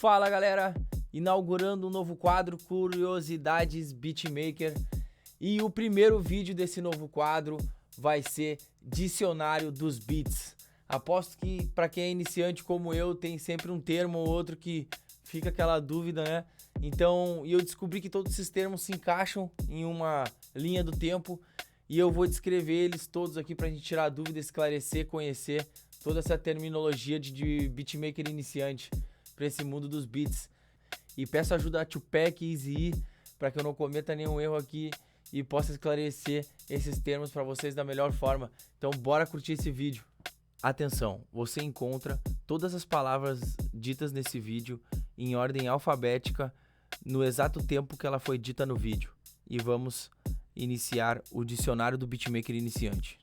Fala galera, inaugurando um novo quadro Curiosidades Beatmaker, e o primeiro vídeo desse novo quadro vai ser Dicionário dos Beats. Aposto que para quem é iniciante como eu tem sempre um termo ou outro que fica aquela dúvida, né? Então, eu descobri que todos esses termos se encaixam em uma linha do tempo e eu vou descrever eles todos aqui pra gente tirar dúvida, esclarecer, conhecer toda essa terminologia de beatmaker iniciante para esse mundo dos beats. E peço ajuda a Tupac e Eazy-E para que eu não cometa nenhum erro aqui e possa esclarecer esses termos para vocês da melhor forma. Então bora curtir esse vídeo. Atenção, você encontra todas as palavras ditas nesse vídeo em ordem alfabética no exato tempo que ela foi dita no vídeo. E vamos iniciar o dicionário do beatmaker iniciante.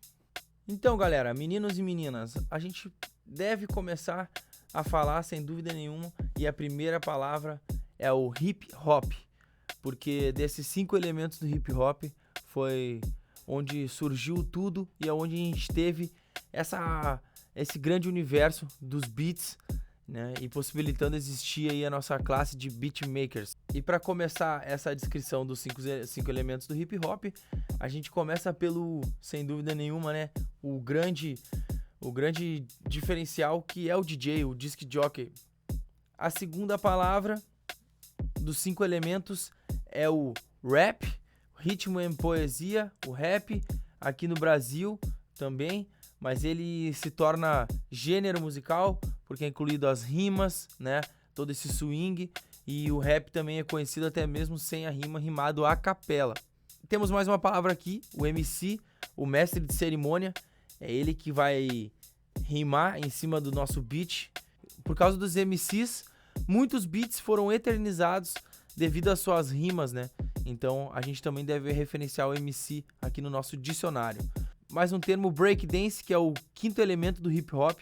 Então galera, meninos e meninas, a gente deve começar a falar sem dúvida nenhuma, e a primeira palavra é o hip hop, porque desses 5 elementos do hip hop foi onde surgiu tudo e é onde a gente teve esse grande universo dos beats, né, e possibilitando existir aí a nossa classe de beatmakers. E para começar essa descrição dos 5 elementos do hip hop, a gente começa pelo, sem dúvida nenhuma, né, o grande diferencial, que é o DJ, o disc jockey. A segunda palavra dos 5 elementos é o rap, ritmo e poesia, o rap, aqui no Brasil também, mas ele se torna gênero musical porque é incluído as rimas, né, todo esse swing, e o rap também é conhecido até mesmo sem a rima, rimado a capela. Temos mais uma palavra aqui, o MC, o mestre de cerimônia. É ele que vai rimar em cima do nosso beat. Por causa dos MCs, muitos beats foram eternizados devido às suas rimas, né? Então a gente também deve referenciar o MC aqui no nosso dicionário. Mais um termo, breakdance, que é o 5º elemento do hip hop.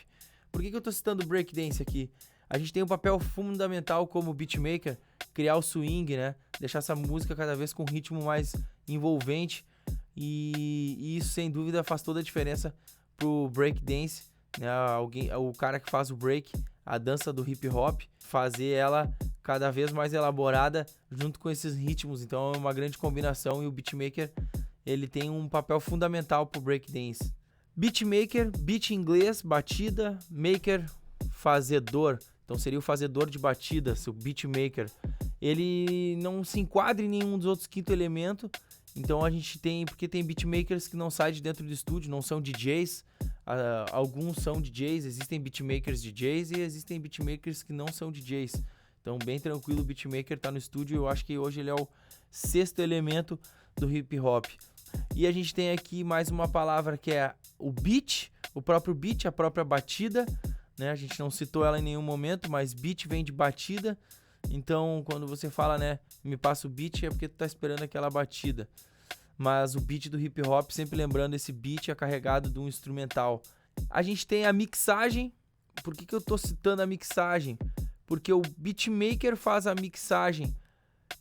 Por que eu tô citando breakdance aqui? A gente tem um papel fundamental como beatmaker, criar o swing, né? Deixar essa música cada vez com um ritmo mais envolvente. E isso sem dúvida faz toda a diferença pro breakdance, né? O cara que faz o break, a dança do hip hop, fazer ela cada vez mais elaborada junto com esses ritmos. Então é uma grande combinação e o beatmaker ele tem um papel fundamental pro breakdance. Beatmaker, beat em inglês, batida, maker, fazedor. Então seria o fazedor de batida, seu beatmaker. Ele não se enquadra em nenhum dos outros 5º elementos. Então a gente tem, porque tem beatmakers que não saem de dentro do estúdio, não são DJs, alguns são DJs, existem beatmakers DJs e existem beatmakers que não são DJs. Então bem tranquilo, o beatmaker tá no estúdio, eu acho que hoje ele é o 6º elemento do hip hop. E a gente tem aqui mais uma palavra que é o beat, o próprio beat, a própria batida, né? A gente não citou ela em nenhum momento, mas beat vem de batida. Então, quando você fala, né, me passa o beat, é porque tu tá esperando aquela batida. Mas o beat do hip hop, sempre lembrando, esse beat é carregado de um instrumental. A gente tem a mixagem. Por que eu tô citando a mixagem? Porque o beatmaker faz a mixagem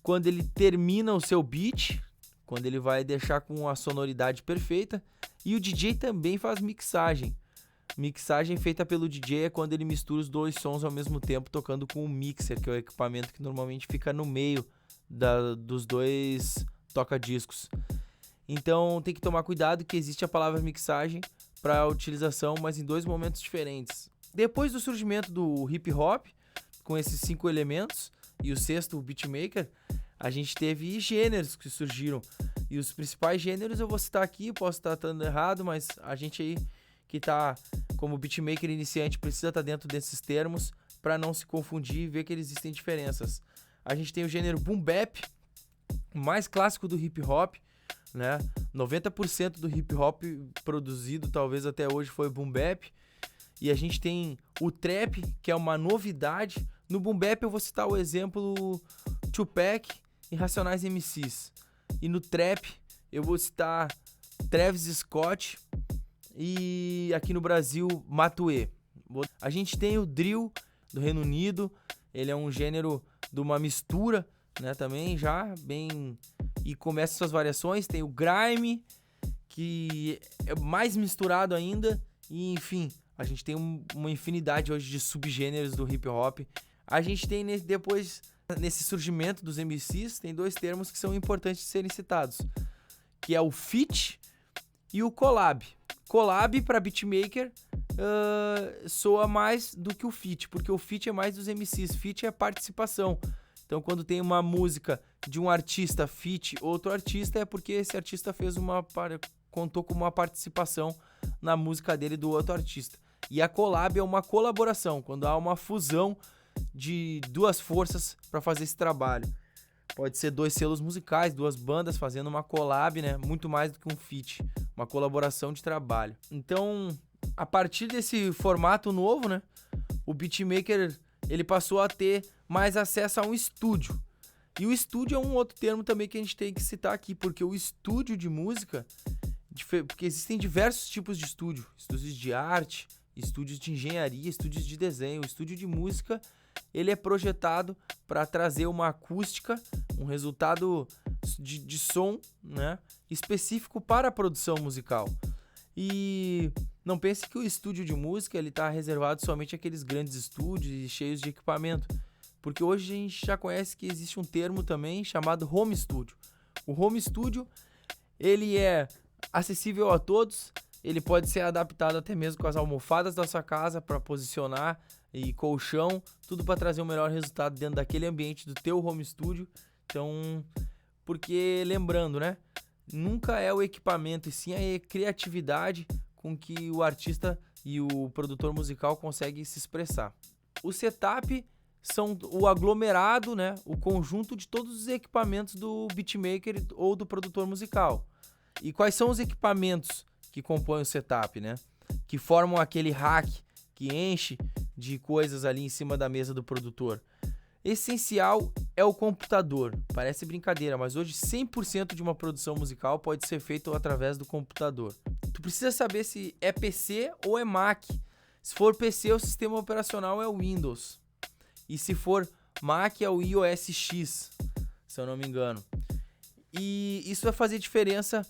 quando ele termina o seu beat, quando ele vai deixar com a sonoridade perfeita, e o DJ também faz mixagem. Mixagem feita pelo DJ é quando ele mistura os dois sons ao mesmo tempo, tocando com o mixer, que é o equipamento que normalmente fica no meio dos dois toca-discos. Então tem que tomar cuidado que existe a palavra mixagem para utilização, mas em 2 momentos diferentes. Depois do surgimento do hip hop, com esses 5 elementos, e o 6º, o beatmaker, a gente teve gêneros que surgiram. E os principais gêneros eu vou citar aqui, posso estar estando errado, mas a gente aí que tá como beatmaker iniciante precisa estar dentro desses termos para não se confundir e ver que existem diferenças. A gente tem o gênero boom bap, mais clássico do hip hop, né? 90% do hip hop produzido talvez até hoje foi boom bap. E a gente tem o trap, que é uma novidade. No boom bap eu vou citar o exemplo Tupac e Racionais MCs. E no trap eu vou citar Travis Scott e aqui no Brasil Matuê. A gente tem o drill do Reino Unido, ele é um gênero de uma mistura, né, também já bem, e começa suas variações. Tem o grime, que é mais misturado ainda, e enfim, a gente tem uma infinidade hoje de subgêneros do hip hop. A gente tem depois, nesse surgimento dos MCs, tem dois termos que são importantes de serem citados, que é o feat e o collab. Collab para beatmaker soa mais do que o feat, porque o feat é mais dos MCs, feat é participação. Então, quando tem uma música de um artista feat outro artista, é porque esse artista contou com uma participação na música dele do outro artista. E a collab é uma colaboração, quando há uma fusão de duas forças para fazer esse trabalho. Pode ser dois selos musicais, duas bandas fazendo uma collab, né? Muito mais do que um feat, uma colaboração de trabalho. Então, a partir desse formato novo, né, o beatmaker ele passou a ter mais acesso a um estúdio. E o estúdio é um outro termo também que a gente tem que citar aqui, porque o estúdio de música, porque existem diversos tipos de estúdio, estúdios de arte, estúdios de engenharia, estúdios de desenho. O estúdio de música, ele é projetado para trazer uma acústica, um resultado de som, né, específico para a produção musical. E não pense que o estúdio de música ele está reservado somente àqueles grandes estúdios e cheios de equipamento, porque hoje a gente já conhece que existe um termo também chamado home studio. O home studio ele é acessível a todos, ele pode ser adaptado até mesmo com as almofadas da sua casa para posicionar e colchão, tudo para trazer o melhor resultado dentro daquele ambiente do teu home studio. Então, porque lembrando, né? Nunca é o equipamento, e sim a criatividade com que o artista e o produtor musical conseguem se expressar. O setup são o aglomerado, né? O conjunto de todos os equipamentos do beatmaker ou do produtor musical. E quais são os equipamentos que compõem o setup, né? Que formam aquele rack que enche de coisas ali em cima da mesa do produtor. Essencial é o computador. Parece brincadeira, mas hoje 100% de uma produção musical pode ser feito através do computador. Tu precisa saber se é PC ou é Mac. Se for PC, o sistema operacional é o Windows. E se for Mac, é o iOS X, se eu não me engano. E isso vai fazer diferença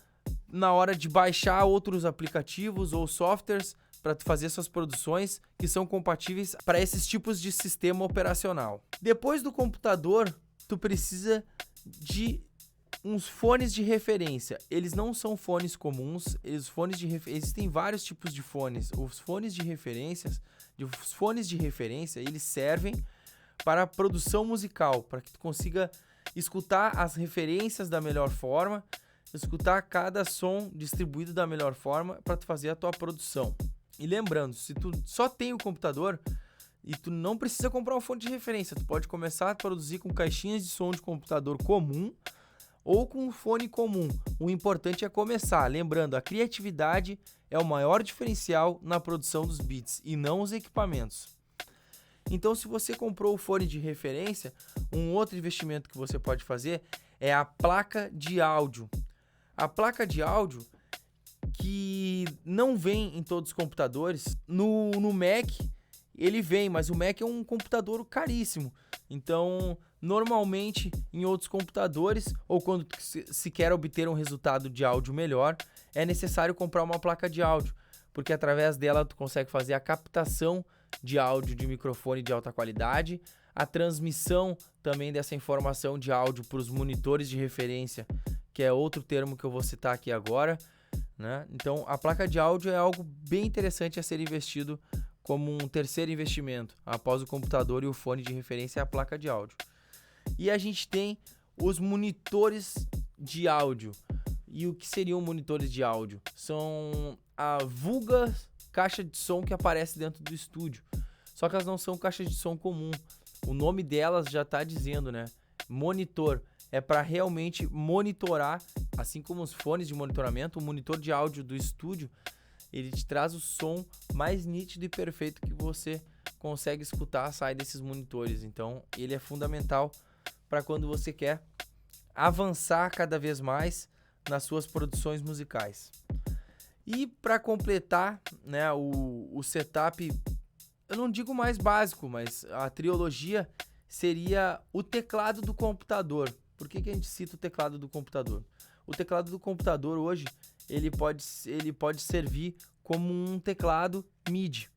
na hora de baixar outros aplicativos ou softwares para fazer suas produções que são compatíveis para esses tipos de sistema operacional. Depois do computador, tu precisa de uns fones de referência. Eles não são fones comuns, existem vários tipos de fones. Os fones de referência, eles servem para a produção musical, para que tu consiga escutar as referências da melhor forma, escutar cada som distribuído da melhor forma para tu fazer a tua produção. E lembrando, se tu só tem o computador e tu não precisa comprar um fone de referência, tu pode começar a produzir com caixinhas de som de computador comum ou com um fone comum. O importante é começar. Lembrando, a criatividade é o maior diferencial na produção dos beats e não os equipamentos. Então, se você comprou o fone de referência, um outro investimento que você pode fazer é a placa de áudio. A placa de áudio que não vem em todos os computadores. No Mac ele vem, mas o Mac é um computador caríssimo. Então, normalmente em outros computadores ou quando se quer obter um resultado de áudio melhor, é necessário comprar uma placa de áudio, porque através dela tu consegue fazer a captação de áudio de microfone de alta qualidade, a transmissão também dessa informação de áudio para os monitores de referência, que é outro termo que eu vou citar aqui agora, né? Então, a placa de áudio é algo bem interessante a ser investido como um terceiro investimento. Após o computador e o fone de referência, é a placa de áudio. E a gente tem os monitores de áudio. E o que seriam monitores de áudio? São a vulga caixa de som que aparece dentro do estúdio. Só que elas não são caixas de som comum. O nome delas já está dizendo, né? Monitor. É para realmente monitorar, assim como os fones de monitoramento, o monitor de áudio do estúdio, ele te traz o som mais nítido e perfeito que você consegue escutar sair desses monitores. Então, ele é fundamental para quando você quer avançar cada vez mais nas suas produções musicais. E para completar, né, o setup, eu não digo mais básico, mas a trilogia seria o teclado do computador. Por que a gente cita o teclado do computador? O teclado do computador hoje ele pode servir como um teclado MIDI,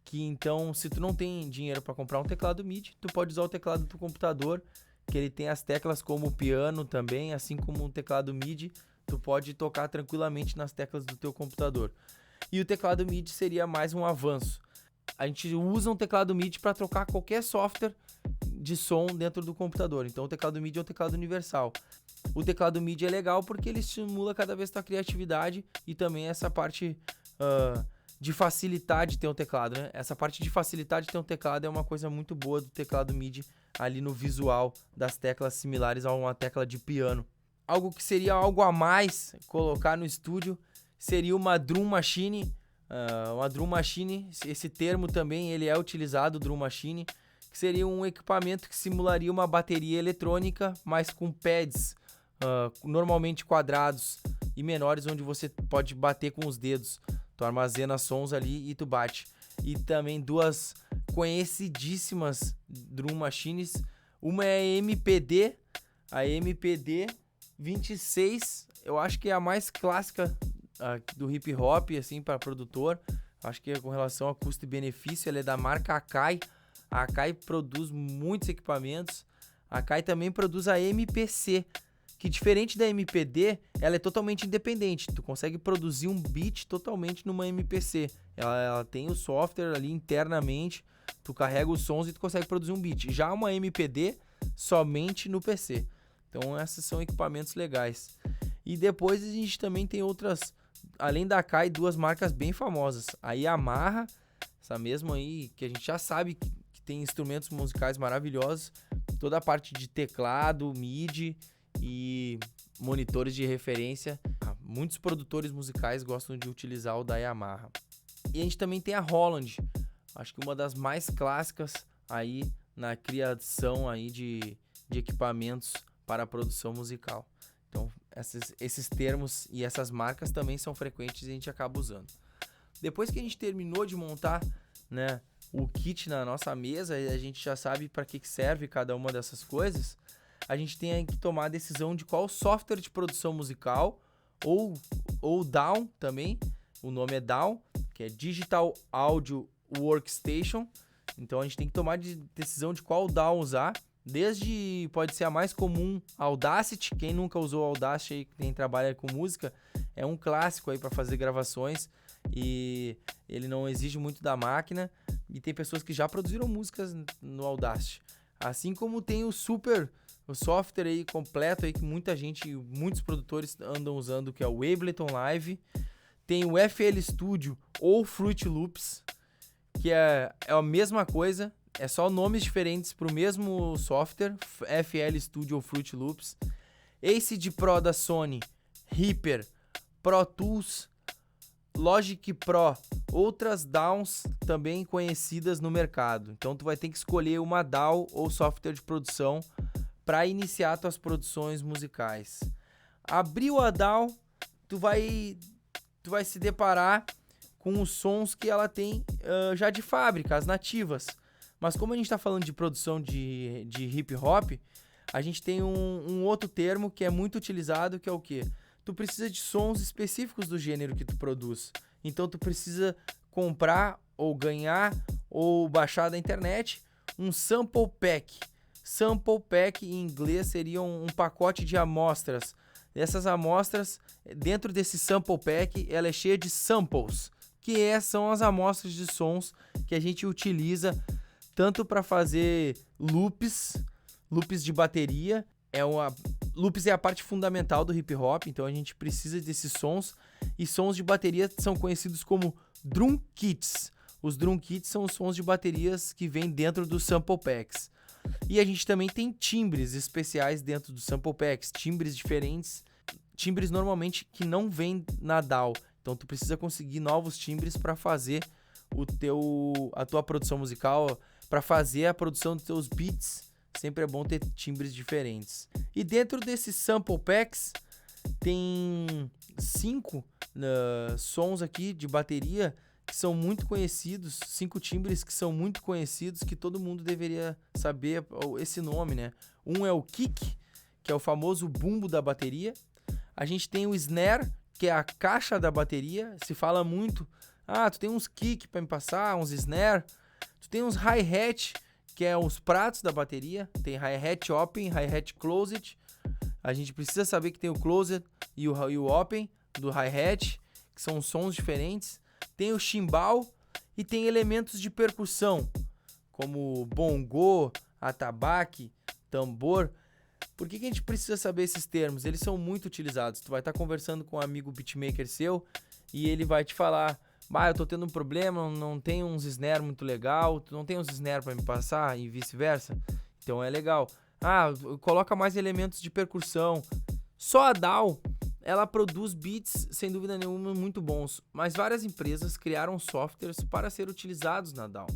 que então, se tu não tem dinheiro para comprar um teclado MIDI, tu pode usar o teclado do computador, que ele tem as teclas como o piano também, assim como um teclado MIDI, tu pode tocar tranquilamente nas teclas do teu computador. E o teclado MIDI seria mais um avanço. A gente usa um teclado MIDI para trocar qualquer software de som dentro do computador. Então o teclado MIDI é um teclado universal. O teclado MIDI é legal porque ele estimula cada vez a tua criatividade e também essa parte de facilitar de ter um teclado, né? Essa parte de facilitar de ter um teclado é uma coisa muito boa do teclado MIDI ali no visual das teclas similares a uma tecla de piano. Algo que seria algo a mais colocar no estúdio seria uma drum machine. Uma drum machine, esse termo também ele é utilizado, drum machine, que seria um equipamento que simularia uma bateria eletrônica, mas com pads normalmente quadrados e menores, onde você pode bater com os dedos. Tu armazena sons ali e tu bate. E também duas conhecidíssimas drum machines. Uma é a MPD 26, eu acho que é a mais clássica do hip hop, assim, para produtor. Acho que com relação a custo e benefício, ela é da marca Akai. A Akai produz muitos equipamentos. A Akai também produz a MPC, que diferente da MPD, ela é totalmente independente. Tu consegue produzir um beat totalmente numa MPC. Ela tem o software ali internamente, tu carrega os sons e tu consegue produzir um beat. Já uma MPD, somente no PC. Então esses são equipamentos legais. E depois a gente também tem outras, além da Akai, duas marcas bem famosas. A Yamaha, essa mesma aí, que a gente já sabe que tem instrumentos musicais maravilhosos. Toda a parte de teclado, MIDI e monitores de referência. Muitos produtores musicais gostam de utilizar o da Yamaha. E a gente também tem a Roland, acho que uma das mais clássicas aí na criação aí de equipamentos para a produção musical. Então esses termos e essas marcas também são frequentes e a gente acaba usando. Depois que a gente terminou de montar, né, o kit na nossa mesa, a gente já sabe para que serve cada uma dessas coisas. A gente tem que tomar a decisão de qual software de produção musical ou DAW também. O nome é DAW, que é Digital Audio Workstation. Então a gente tem que tomar decisão de qual DAW usar. Desde, pode ser a mais comum, Audacity. Quem nunca usou Audacity aí, quem trabalha com música, é um clássico aí para fazer gravações e ele não exige muito da máquina. E tem pessoas que já produziram músicas no Audacity. Assim como tem o software aí completo aí que muitos produtores andam usando, que é o Ableton Live. Tem o FL Studio ou Fruity Loops, que é a mesma coisa, é só nomes diferentes para o mesmo software, FL Studio ou Fruity Loops. Acid Pro da Sony, Reaper, Pro Tools, Logic Pro, outras DAWs também conhecidas no mercado. Então tu vai ter que escolher uma DAW ou software de produção para iniciar tuas produções musicais. Abriu a DAW, tu vai se deparar com os sons que ela tem já de fábrica, as nativas. Mas como a gente está falando de produção de hip hop, a gente tem um outro termo que é muito utilizado, que é o quê? Tu precisa de sons específicos do gênero que tu produz. Então tu precisa comprar ou ganhar ou baixar da internet um sample pack. Sample pack em inglês seria um pacote de amostras. Essas amostras, dentro desse sample pack, ela é cheia de samples, que são as amostras de sons que a gente utiliza tanto para fazer loops de bateria. Loops é a parte fundamental do hip hop, então a gente precisa desses sons. E sons de bateria são conhecidos como drum kits. Os drum kits são os sons de baterias que vêm dentro dos sample packs. E a gente também tem timbres especiais dentro dos sample packs, timbres diferentes, timbres normalmente que não vêm na DAW. Então tu precisa conseguir novos timbres para fazer a tua produção musical, para fazer a produção dos teus beats. Sempre é bom ter timbres diferentes. E dentro desses sample packs tem 5 sons aqui de bateria que são muito conhecidos, 5 timbres que são muito conhecidos, que todo mundo deveria saber esse nome, né? Um é o kick, que é o famoso bumbo da bateria. A gente tem o snare, que é a caixa da bateria. Se fala muito Ah, tu tem uns kick para me passar, uns snare. Tu tem uns hi-hat, que é os pratos da bateria. Tem hi-hat open, hi-hat closed. A gente precisa saber que tem o closed e o open do hi-hat, que são sons diferentes. Tem o chimbal e tem elementos de percussão, como bongo, atabaque, tambor. Por que a gente precisa saber esses termos? Eles são muito utilizados. Tu vai estar conversando com um amigo beatmaker seu e ele vai te falar: eu tô tendo um problema, não tem uns snare muito legal, tu não tem uns snare para me passar e vice-versa. Então é legal. Coloca mais elementos de percussão. Só a DAW, ela produz beats, sem dúvida nenhuma, muito bons, mas várias empresas criaram softwares para ser utilizados na DAW.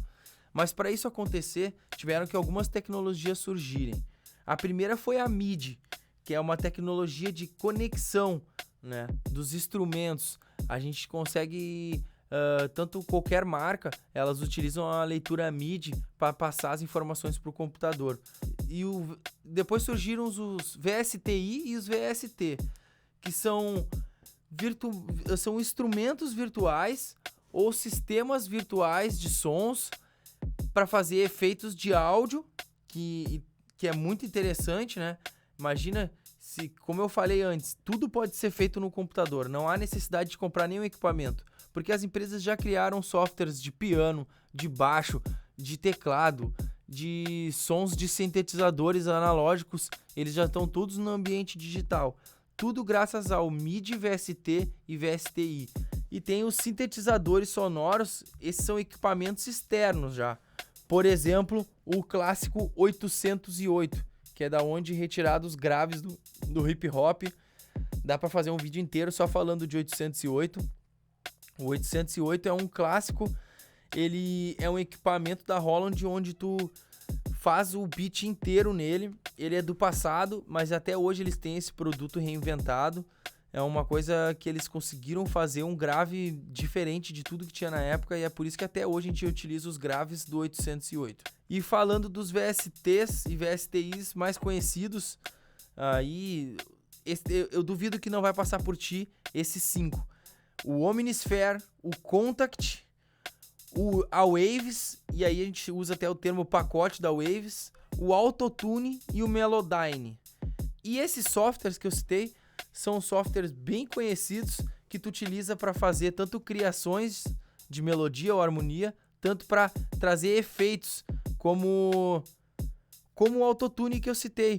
Mas para isso acontecer, tiveram que algumas tecnologias surgirem. A primeira foi a MIDI, que é uma tecnologia de conexão, né, dos instrumentos. A gente consegue, tanto qualquer marca, elas utilizam a leitura MIDI para passar as informações para o computador. E depois surgiram os VSTi e os VST, que são instrumentos virtuais ou sistemas virtuais de sons para fazer efeitos de áudio, que é muito interessante, né? Imagina se, como eu falei antes, tudo pode ser feito no computador, não há necessidade de comprar nenhum equipamento, porque as empresas já criaram softwares de piano, de baixo, de teclado, de sons de sintetizadores analógicos, eles já estão todos no ambiente digital. Tudo graças ao MIDI, VST e VSTi. E tem os sintetizadores sonoros, esses são equipamentos externos já. Por exemplo, o clássico 808, que é da onde retirados graves do hip hop. Dá para fazer um vídeo inteiro só falando de 808. O 808 é um clássico, ele é um equipamento da Roland onde tu faz o beat inteiro nele. Ele é do passado, mas até hoje eles têm esse produto reinventado. É uma coisa que eles conseguiram fazer um grave diferente de tudo que tinha na época, e é por isso que até hoje a gente utiliza os graves do 808. E falando dos VSTs e VSTis mais conhecidos, aí eu duvido que não vai passar por ti esses 5. O Omnisphere, o Contact, a Waves, e aí a gente usa até o termo pacote da Waves, o Autotune e o Melodyne. E esses softwares que eu citei são softwares bem conhecidos que tu utiliza para fazer tanto criações de melodia ou harmonia, tanto para trazer efeitos como o Autotune que eu citei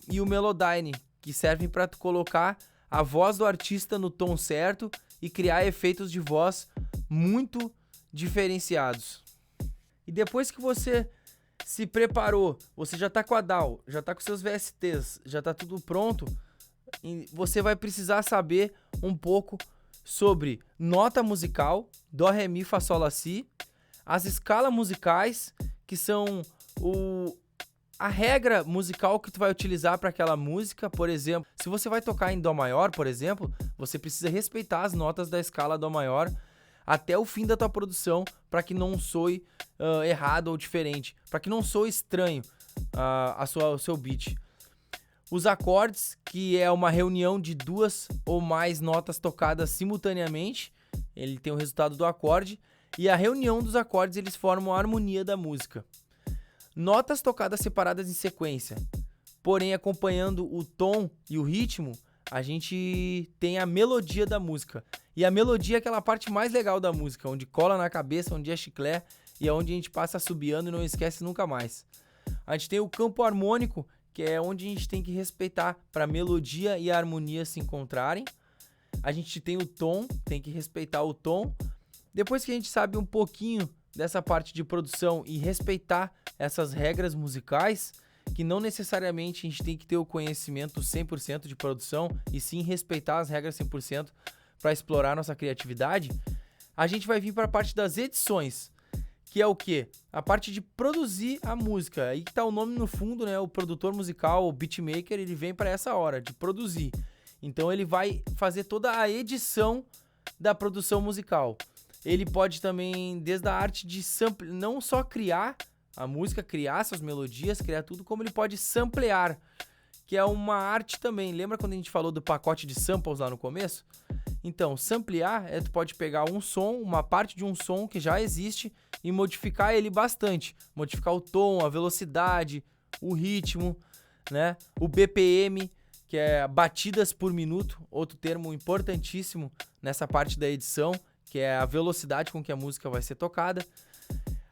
e o Melodyne, que servem para tu colocar a voz do artista no tom certo e criar efeitos de voz muito diferenciados. E depois que você se preparou, você já tá com a DAW, já tá com seus VSTs, já tá tudo pronto, você vai precisar saber um pouco sobre nota musical, dó, ré, mi, fá, sol, lá, si, as escalas musicais, que são a regra musical que tu vai utilizar para aquela música. Por exemplo, se você vai tocar em dó maior, por exemplo, você precisa respeitar as notas da escala dó maior até o fim da tua produção, para que não soe errado ou diferente, para que não soe estranho o seu beat. Os acordes, que é uma reunião de 2 ou mais notas tocadas simultaneamente, ele tem o resultado do acorde, e a reunião dos acordes eles formam a harmonia da música. Notas tocadas separadas em sequência, porém acompanhando o tom e o ritmo, a gente tem a melodia da música. E a melodia é aquela parte mais legal da música, onde cola na cabeça, onde é chiclé e é onde a gente passa assobiando e não esquece nunca mais. A gente tem o campo harmônico, que é onde a gente tem que respeitar para a melodia e a harmonia se encontrarem. A gente tem o tom, tem que respeitar o tom. Depois que a gente sabe um pouquinho dessa parte de produção e respeitar essas regras musicais, que não necessariamente a gente tem que ter o conhecimento 100% de produção, e sim respeitar as regras 100% para explorar nossa criatividade, a gente vai vir para a parte das edições, que é o quê? A parte de produzir a música. Aí que tá o nome no fundo, né? O produtor musical, o beatmaker, ele vem para essa hora de produzir. Então ele vai fazer toda a edição da produção musical. Ele pode também, desde a arte de sample, não só criar a música, criar suas melodias, criar tudo, como ele pode samplear, que é uma arte também. Lembra quando a gente falou do pacote de samples lá no começo? Então, samplear tu pode pegar um som, uma parte de um som que já existe e modificar ele bastante. Modificar o tom, a velocidade, o ritmo, né? O BPM, que é batidas por minuto, outro termo importantíssimo nessa parte da edição, que é a velocidade com que a música vai ser tocada.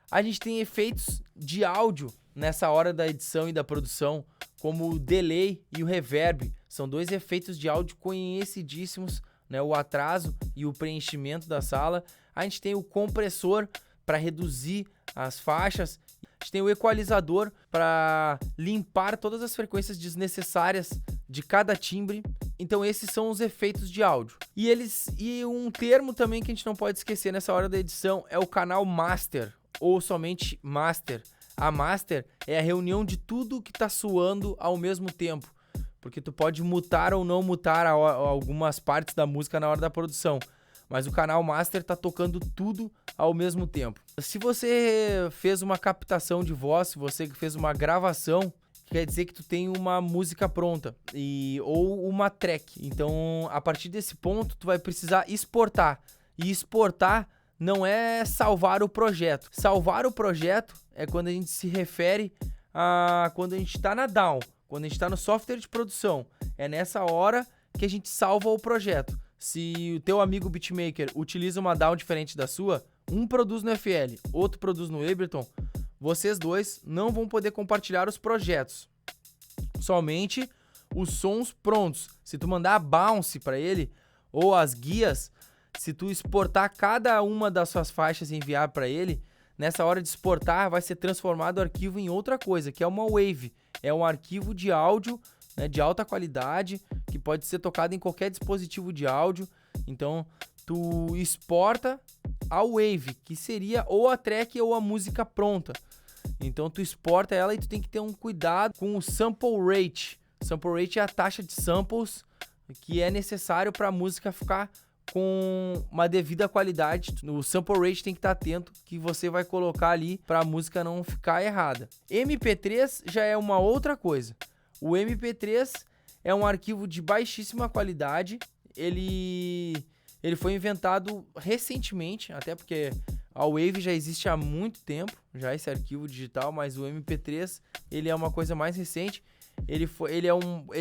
A gente tem efeitos de áudio nessa hora da edição e da produção, como o delay e o reverb. São dois efeitos de áudio conhecidíssimos, né? O atraso e o preenchimento da sala. A gente tem o compressor para reduzir as faixas. A gente tem o equalizador para limpar todas as frequências desnecessárias de cada timbre. Então esses são os efeitos de áudio. E um termo também que a gente não pode esquecer nessa hora da edição é o canal master, ou somente master. A master é a reunião de tudo que está soando ao mesmo tempo, porque tu pode mutar ou não mutar algumas partes da música na hora da produção, mas o canal master tá tocando tudo ao mesmo tempo. Se você fez uma captação de voz, se você fez uma gravação, quer dizer que tu tem uma música pronta ou uma track. Então, a partir desse ponto, tu vai precisar exportar. E exportar não é salvar o projeto. Salvar o projeto é quando a gente se refere a quando a gente está na DAW, quando a gente está no software de produção. É nessa hora que a gente salva o projeto. Se o teu amigo beatmaker utiliza uma DAW diferente da sua, um produz no FL, outro produz no Ableton, vocês dois não vão poder compartilhar os projetos. Somente os sons prontos. Se tu mandar a bounce para ele, ou as guias, se tu exportar cada uma das suas faixas e enviar para ele, nessa hora de exportar vai ser transformado o arquivo em outra coisa, que é uma wave. É um arquivo de áudio, né, de alta qualidade, que pode ser tocado em qualquer dispositivo de áudio. Então, tu exporta a wave, que seria ou a track ou a música pronta. Então, tu exporta ela e tu tem que ter um cuidado com o sample rate. Sample rate é a taxa de samples que é necessário para a música ficar com uma devida qualidade. O sample rate tem que estar atento que você vai colocar ali para a música não ficar errada. MP3 já é uma outra coisa. O MP3 é um arquivo de baixíssima qualidade. Ele foi inventado recentemente, até porque a Wave já existe há muito tempo, já esse arquivo digital, mas o MP3 ele é uma coisa mais recente. Ele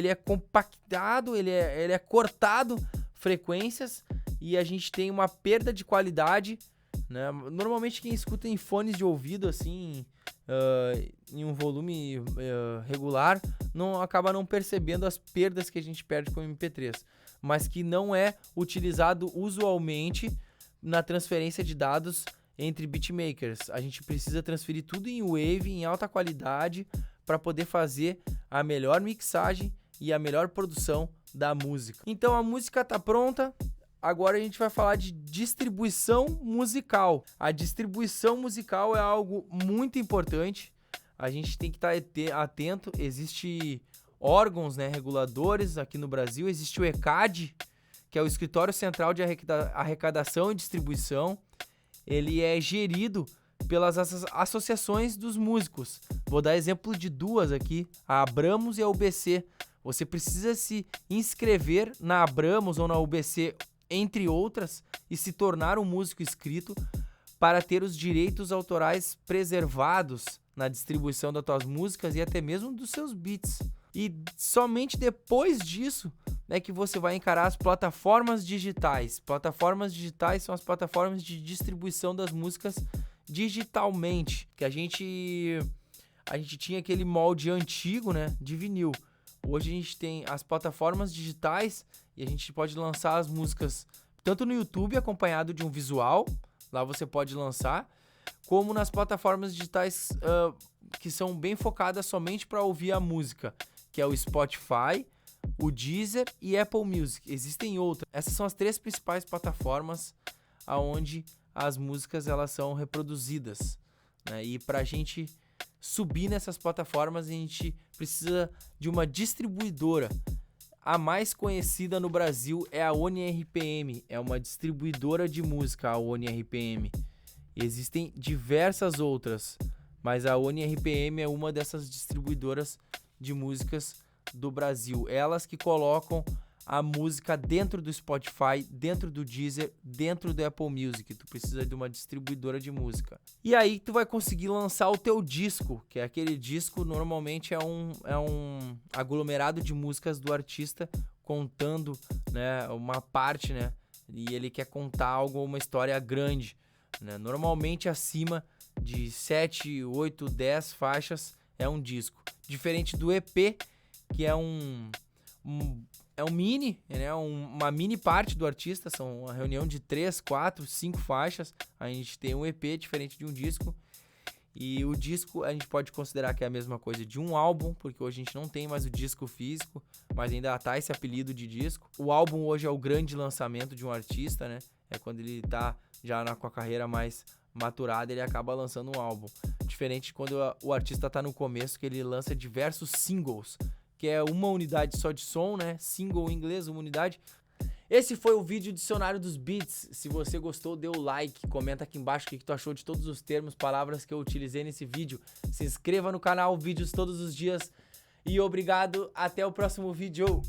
é compactado, ele é cortado frequências e a gente tem uma perda de qualidade, né? Normalmente quem escuta em fones de ouvido assim, em um volume regular, acaba não percebendo as perdas que a gente perde com o MP3, mas que não é utilizado usualmente na transferência de dados entre beatmakers. A gente precisa transferir tudo em Wave, em alta qualidade, para poder fazer a melhor mixagem e a melhor produção da música. Então a música tá pronta, agora a gente vai falar de distribuição musical. A distribuição musical é algo muito importante, a gente tem que estar atento. Existe órgãos, né, reguladores aqui no Brasil, existe o ECAD, que é o Escritório Central de Arrecadação e Distribuição. Ele é gerido pelas associações dos músicos. Vou dar exemplo de duas aqui, a Abramos e a UBC. Você precisa se inscrever na Abramos ou na UBC, entre outras, e se tornar um músico inscrito para ter os direitos autorais preservados na distribuição das tuas músicas e até mesmo dos seus beats. E somente depois disso é que você vai encarar as plataformas digitais. Plataformas digitais são as plataformas de distribuição das músicas digitalmente, que a gente tinha aquele molde antigo, né, de vinil. Hoje a gente tem as plataformas digitais e a gente pode lançar as músicas tanto no YouTube acompanhado de um visual, lá você pode lançar, como nas plataformas digitais que são bem focadas somente para ouvir a música, que é o Spotify, o Deezer e Apple Music. Existem outras. Essas são as três principais plataformas aonde as músicas elas são reproduzidas, né? E para a gente subir nessas plataformas, a gente precisa de uma distribuidora. A mais conhecida no Brasil é a ONI-RPM, é uma distribuidora de música, a ONI-RPM. Existem diversas outras, mas a ONI-RPM é uma dessas distribuidoras de músicas do Brasil. Elas que colocam a música dentro do Spotify, dentro do Deezer, dentro do Apple Music. Tu precisa de uma distribuidora de música. E aí tu vai conseguir lançar o teu disco, que é aquele disco, normalmente é um aglomerado de músicas do artista contando, né, uma parte, né, e ele quer contar algo, uma história grande, né? Normalmente acima de 7, 8, 10 faixas é um disco. Diferente do EP, que é um mini, né? Uma mini parte do artista, são uma reunião de 3, 4, 5 faixas. A gente tem um EP diferente de um disco. E o disco a gente pode considerar que é a mesma coisa de um álbum, porque hoje a gente não tem mais o disco físico, mas ainda tá esse apelido de disco. O álbum hoje é o grande lançamento de um artista, né? É quando ele tá já com a carreira mais maturada, ele acaba lançando um álbum. Diferente de quando o artista tá no começo, que ele lança diversos singles, que é uma unidade só de som, né? Single em inglês, uma unidade. Esse foi o vídeo Dicionário dos Beats. Se você gostou, dê o like, comenta aqui embaixo o que tu achou de todos os termos, palavras que eu utilizei nesse vídeo. Se inscreva no canal, vídeos todos os dias. E obrigado, até o próximo vídeo.